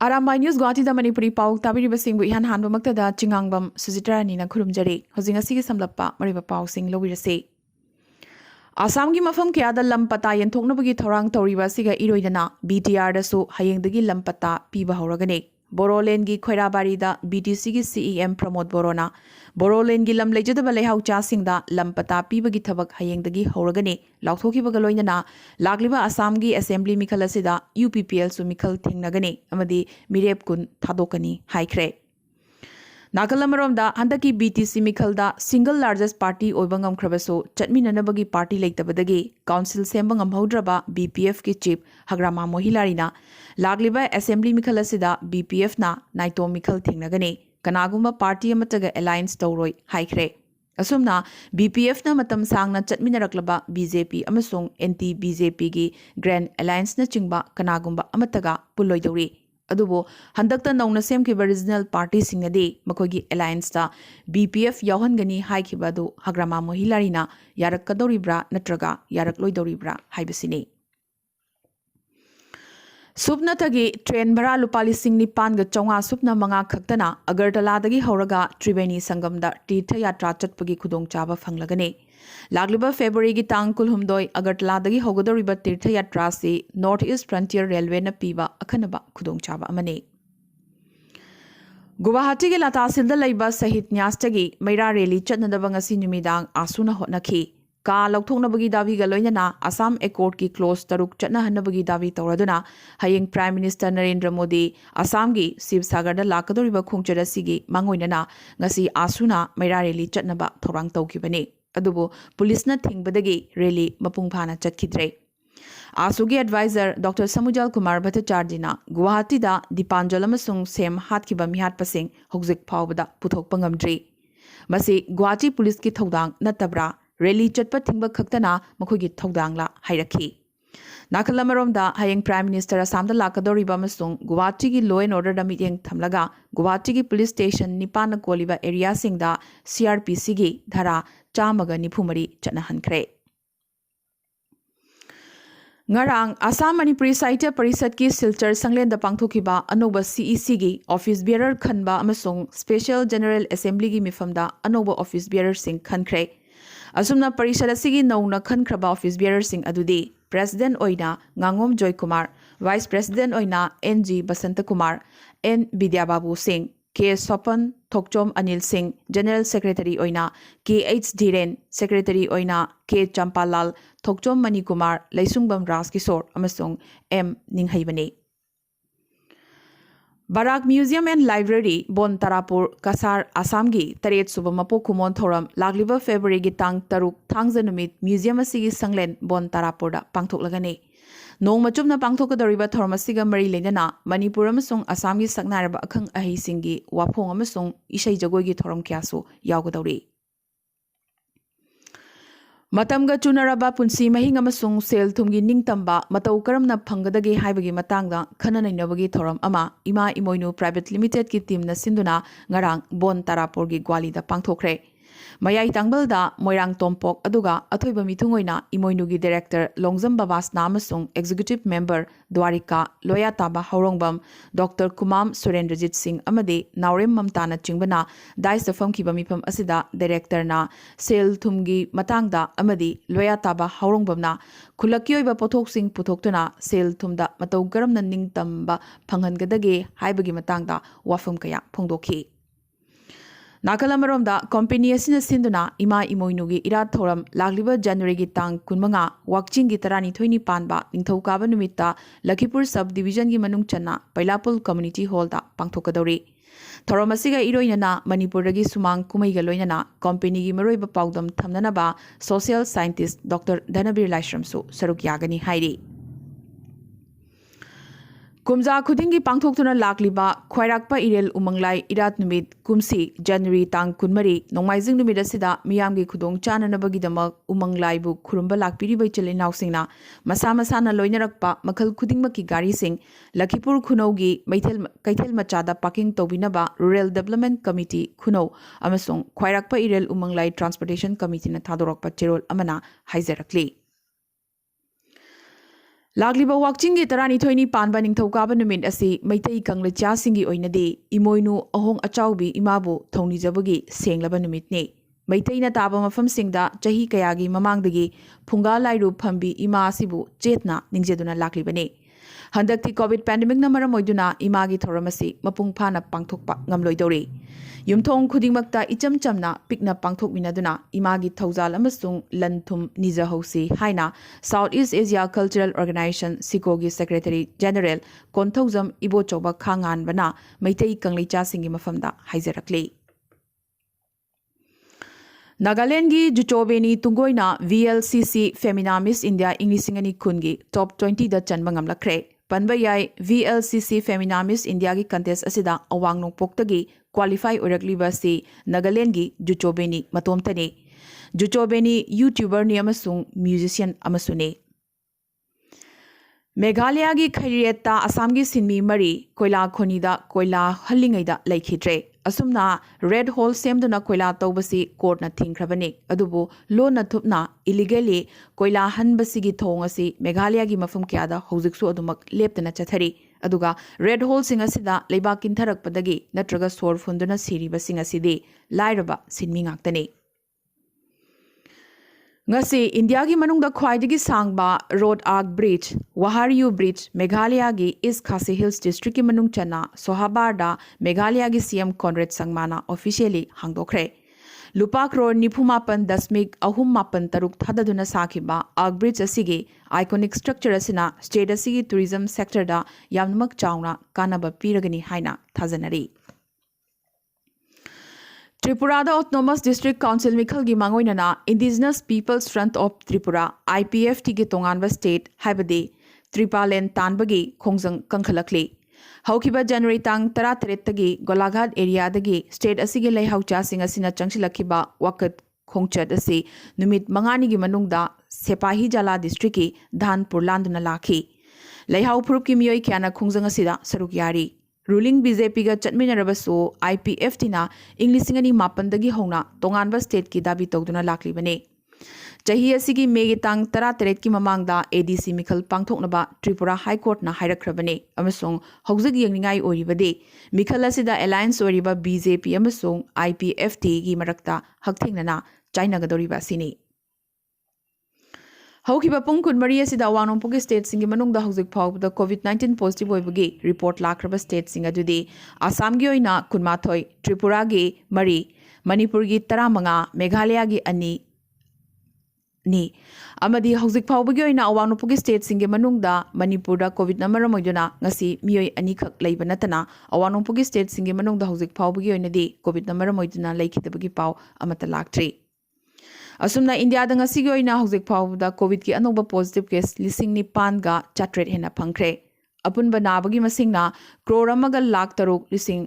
Arambai News Guwahati da Manipuri Pao tabiriba singbu ihan hanba maktada chingangbam Sujitrani na khurumjari hojing asigi samlappa mariba Pao sing lobirase Assam gi mafam kya da lampata yenthoknabagi thorang toriba siga iroidana BTR da su hayengdagi lampata piba horagane Borolen gi Khoirabari da BTC gi CEM Pramod Borona Borolen gi lam lejadaba lehau cha singda lampata pibagi thabak hayengdagi horagane lauthokibaga loinana lagliba Assam gi Assembly Mikhal asida UPPL su Mikhal thingnagane amadi mirep kun thadokani haikre Nakalamarom da handaki BTC Mikhalda single largest party oibangam khrabaso chatminanabagi party leitabadagi council sembangam hodraba BPF ki chief Hagrama Mohilarina lagliba assembly Mikhal asida BPF na naito Mikhal thingnagane kanagumba party amataga alliance tawroi haikre asumna BPF na matam sangna chatminaraklaba BJP amasung anti BJP gi grand alliance na chingba kanagumba amataga puloidori adubo handakta nauna semkiba regional party singnadi makogi alliance ta BPF yawhangani haikibadu Hagrama Mohilarina yarakadoribra natraga yarakloidoribra haibasini Subna tagi train bhara lupali singni panga chonga subna manga khaktana Agartala dagi horaga Tribeni Sangamda Tirtha Yatra chatpagi khudong chaba phanglagane Lagliba February gi tang kulhumdoi Agartala dagi hogodoriba Tirtha Yatra se North East Frontier Railway na piba akhanaba khudong chaba amane Guwahati gi latasilda leiba Sahit Nyastagi Meira Rally chatnadaba ngasi numidang asuna hotnakhi Ka laukthoknabagi davi ga loinana Assam Accord ki clause taruk chatna hanabagi davi tawraduna hayeng Prime Minister Narendra Modi Assam gi Sibsagar da lakadoriba khungchara sigi mangoinana ngasi asuna Meira Rally chatnaba thorang tawkibani adubo police na thingbadagi rally mapung phana chatkidre Asugi advisor Dr. Samujal Kumar Bhattacharjina Guwahati da Dipanjal amasung sem hatkiba mihat pasing hojik phawbada puthokpa ngamdri masi Guwahati police ki thodang natabra rally chatpa thingba khaktana makhogi thodangla hairakhi Nakalamarom da hayeng Prime Minister Assam da lakadoriba amasung Guwahati gi law and order da meeting thamlaga Guwahati gi police station nipana koliba area singda CRPC gi dhara chamaga nifumari chana hankre Ngarang Assam Manipuri Sahitya Parishad ki Silchar Sanglenda pangthokiba anoba CEC gi office bearer khanba amasung Special General Assembly gi mifamda anoba office bearer sing khankre Asumna Parishad asigi nauna khankraba office bearer sing adudi President Oina Ngangom Joy Kumar Vice President Oina NG Basanta Kumar N Bidya Babu Singh K Sopan Thokchom Anil Singh General Secretary Oina KH Dhiren Secretary Oina K Champalal Thokchom Mani Kumar Laisungbam Ras Kishore amasung M Ninghaibani Barak Museum and Library Bon Tarapur Kasar Assam gi Taret Suba Mapo Kumon Thoram Lagliba February gi tang taruk thangza numit museum asigi sanglen Bon Tarapur da pangthoklagani Nong machumna pangthokadoriba thoram asiga mari lenana Manipur amasung Assam gi saknaraba akhang ahi singi wapong amasung isai jagoi gi thoram kyasu yawgadori Matamga chunaraba punsi mahing amasung sel thumgi ningtamba matau karamna phangadagi haibagi matangda khananainabagi thoram ama ima imoinu private limited ki team na sinduna ngarang Bon Tarapur gi gwali da pangthokre Mayai Tangbalda Moirang Tompok aduga athoiba mithungoina imoinu gi director Longjam Babasna amasung executive member Dwarika Loya Taba Haurongbam Dr. Kumam Surendrajit Singh amadi Naurem Mamtana Chingbana Dais da famkiba mifam asida director na sel thumgi matangda amadi Loya Taba Haurongbamna khulakki oiba pothok sing puthoktuna sel thumda matau garamna ningtamba phanghangadage haibagi matangda wafam kaya phongdokhi Nakalamarom da company asina sinduna ima imoinugi irat thoram lagliba January gi tang kunmanga wakching gi tarani thoini panba ningthokaba numita Lakhipur sub division gi manung channa Pailapul community hall da pangthokadori thoram asiga iroinana Manipur gi sumang kumai ga loinana company gi maroiba paudam thamnanaba social scientist Dr. Dhanabir Laishram su saruk yagani hairi Kumza khudingi pangthoktuna lakliba khwairakpa irel umanglai irat numit kumsi January tang kunmari nongmaijing numit asida miyamgi khudong chananabagi damak umanglai bu khurumba lakpiribai chelinausingna masa masana loinarakpa makhal khudingmaki gari sing Lakhipur khunaugi maithel kaithel machada parking tobinaba Rural Development Committee khunau amasung khwairakpa irel umanglai Transportation Committee na thadorakpa cherol amana haizarakli Lagliba wakchingi tarani thoini panba ningthokaba numit asi maitai kanglecha singi oinadi imoinu ahong achaubi imabu thongnijabagi senglaba numitni maitai na taba mafam singda chahi kayagi mamangdagi phunga lairu phambi ima asibu chetna ningjeduna laklibani handakti covid pandemic na maram oiduna imagi thoramasi mapung phana pangthokpa ngamloidori yumthong khudingmakta icham chamna pikna pangthokminaduna imagi thaujal amasung lanthum nijahosi haina South East Asia Cultural Organization Sikogi Secretary General Konthaujam Ibochoba Khangan bana maitai kangleicha singi mafamda haijarakli Nagaland gi Juchobeni Tungoina VLCC Femina Miss India Inglisingani Kungi Top 20 da chanba ngamlakre Panbayai VLCC Femina Miss India gi contest asida awang nongpoktagi qualify orakliba si Nagaland gi Juchobeni matomtani Juchobeni YouTuber ni amasung musician amasune Meghalaya gi Khairiyata Assam gi Sinmi Mari Koila Khonida Koila Hallingaida Laikhitre Asumna red hole semduna koila tawbasi court na thingkrabani adubu lo na thupna illegally koila hanbasigi thongasi Meghalaya gi mafum kyada hojiksu adumak leptana chathari aduga red hole singa sida leiba kintharakpadagi natraga sor funduna siriba singa sidi lairaba sinmi ngaktani ngasi India gi manungda khwaidagi sangba road arc bridge Guwahati bridge Meghalaya gi East Khasi Hills district gi manung chana Sohabarda Meghalaya gi CM Conrad Sangmana officially hangdokre lupa crore nipumapan dasmik ahum mapan taruk thadaduna sakhiba arc bridge asigi iconic structure asina state asigi tourism sector da yamnak chauna kanaba piragani haina thajanari Tripura da Autonomous District Council Mikhal gi mangoinana Indigenous Peoples Front of Tripura IPFT gi tonganba state haibadi Tripalen tanbagi khongjang kangkhalakli haukiba January tang 13 tagi Golaghat area dagi state asigi leihaucha singa sina changsilakiba wakat khongchat asi numit mangani gi manungda Sepahi Jala district ki Dhanpur landuna lakhi leihau phurup ki miyoi kyana khongjang asida saruk yari ruling BJP ga chatminarabasu IPFT na Englishingani mapandagi hona tonganba state ki dabi tawduna laklibane chahi asigi megi tang 13 ki mamangda ADC Mikhal pangthoknaba Tripura High Court na hairakhrabane amasung hojik yengningai oribade Mikhal asida alliance oriba BJP amasung IPFT gi marakta hakthengnana China ga doriba sini Haukiba pung kunmari asida wanongpogi state singi manungda hojik phawda COVID-19 positive oibagi report lakraba state singa dudi Assam gi oina kunmathoi Tripura gi mari Manipur gi 15 Meghalaya gi ani ni amadi hojik phawbagi oina wanongpogi state singi manungda Manipur da COVID na maram oiduna ngasi miyoi ani khak leiba natana wanongpogi state singi manungda hojik phawbagi oina di COVID na maram oiduna leikhidabagi paw amata laktri Asumna India da ngasi gi oina hojik phawda COVID ki anoba positive case lising ni pan ga chatret hena phangkre apun banabagi masingna crore amaga lakh taruk lising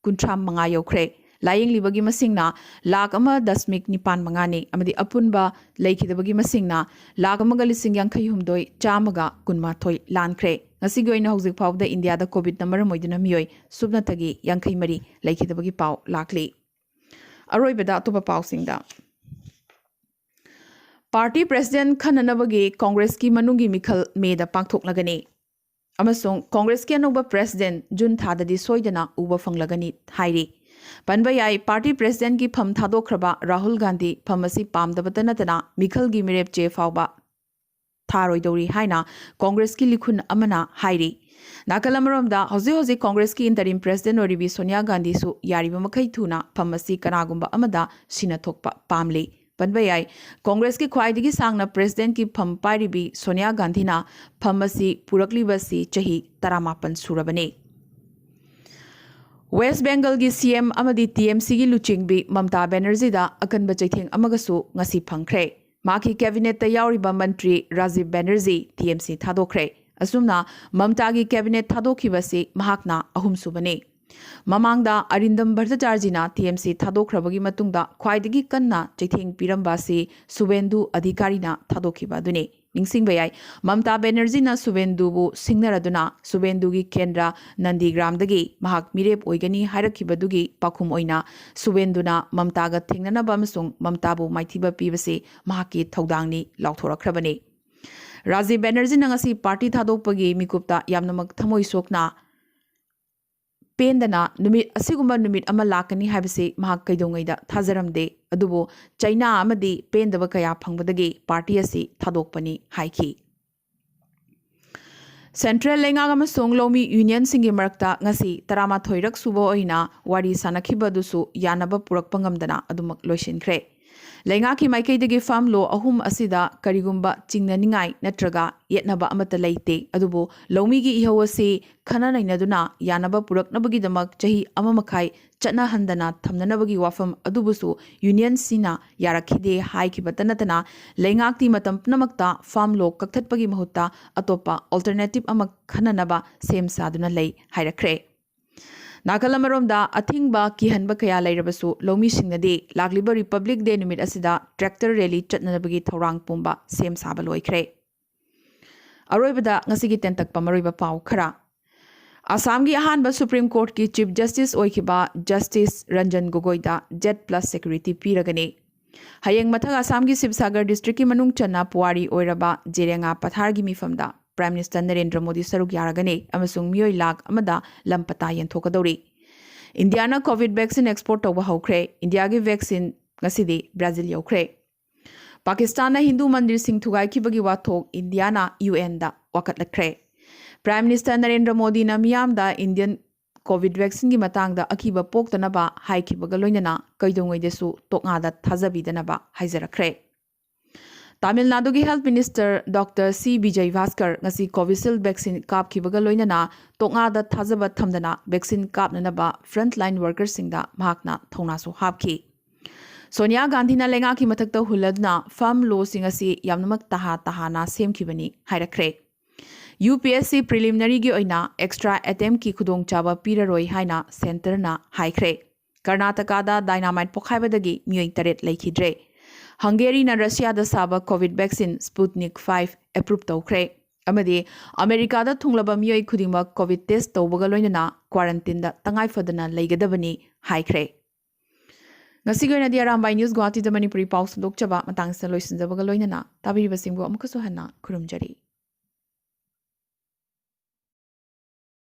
kuntra manga yokre laying libagi masingna lakh ama dasmik ni pan manga ni amadi apunba leikhidabagi masingna lakh amaga lising yankhai humdoi chamaga kunma thoi lankre ngasi gi oina hojik phawda India da COVID number moiduna miyoi subna tagi yankhai mari leikhidabagi paw lakli aroibada atoba paw singda Party President Khananabagi Congress ki manungi Mikhal Meda pangthoklagani amasung Congress ki anoba President June thadadi soidana uba fanglagani hairi panbayai Party President ki pham thadokhraba Rahul Gandhi phamasi pamdabata natana Mikhal gi mirep che fawba tharoidori haina Congress ki likhun amana hairi Nakalamaromda hozi Congress ki interim President oribi Sonia Gandhi su yariba makai thuna phamasi kanagumba amada sina thokpa pamli Panbayai Congress ki khwaidagi sangna President ki pham pairibi Sonia Gandhi na phamasi puraklibasi chahi 18 surabane West Bengal gi CM amadi TMC gi luchingbi Mamta Banerjee da akanba chaitheng amagasu ngasi phangkhre maki cabinet ta yauriba mantri Rajiv Banerjee TMC thadokre asumna Mamta gi cabinet thadokibasi mahakna ahum subane Mamangda Arindam Bhattacharjina TMC thadokhrabagi matungda khwaidagi kanna chaitheng pirambasi Subendu Adhikarina thadokhiba dune ningsingbayai Mamta Banerjee na Subendu bu singnaraduna Subendu gi Kendra Nandigramdagi mahak mirep oigani hairakhibadugi pakhum oina Subendu na Mamta ga thengnanaba amasung Mamta bu maithiba pibase mahaki thodangni lauthorakrabani Rajiv Banerjee ngasi party thadokpagi mikupta yamnamak thamoi sokna pendana numit asigumba numit ama lakani habise mahak kaidongaida thajaramde adubo China amadi pendaba kaya phangbadagi party asi thadokpani haiki Central Lengang amasong Lomi Union singi marakta ngasi tarama thoirak subo oina wari sanakhiba dusu yanaba purakpa ngamdana adumak loisinkhre Lenga ki maikaidagi farm law ahum asida karigumba chingnaningai natraga yetnaba amata leite adubu Lomi gi ihawasi khana nainaduna yanaba puraknabagidamak chahi amamakhai chana handana thamnanabagi wafam adubusu union sina yarakhide haikibatanatana lengakti matam pnamakta farm law kakthatpagi mahutta atopa alternative ama khananaba sem saduna lei hairakre Nakalamaromda athingba kihanba kaya lairabasu Lomi singnade lagliba Republic Day numit asida tractor rally chatnabagi thorang pumba sem saba loikre Aroibada ngasigi tentakpa maroiba pau khara Assam gi ahanba Supreme Court ki Chief Justice oikiba Justice Ranjan Gogoi da Z+ security piragane Hayeng mathang Assam gi Sibsagar district ki manung channa puari oiraba Jerenga Pathar gi mifamda Prime Minister Narendra Modi saruk yaragane amasung miyoi lak amada lampata yenthokadori Indiana COVID vaccine export tawba hawkre India gi vaccine ngasidi Brazil yawkre Pakistan na Hindu mandir sing thugai kibagi wathok Indiana UN da wakatlakre Prime Minister Narendra Modi na miyam da Indian COVID vaccine gi matang da akiba poktanaba haikibaga loinana kaidongoi desu toknga da thajabidanaba haijarakre Tamil Nadu ki Health Minister Dr. C. Vijay Bhaskar ngasi Covishield vaccine kap kibaga loinana toknga da thajaba thamdana vaccine kapnanaba frontline workers singda mahakna thona so hapki Sonia Gandhi na lenga ki mathakta huladna farm law singasi yamnamak tahana semkibani hairakre UPSC preliminary gi oina extra attempt ki khudong chaba piraroi haina center na haikre Karnataka da dynamite pokhaibadagi miyoi taret laikhidre Hungary na Russia da saba COVID vaccine Sputnik 5 approve tawkre amadi America da thunglaba miyoi khudingma COVID test tawbaga loinana quarantine da tangai fadana leigadabani haikre ngasigoina di Arambai News Guwahati da Manipuri Pao sudokchaba matang sa loisinjabaga loinana tabiriba singbu amukaso hanna khurumjari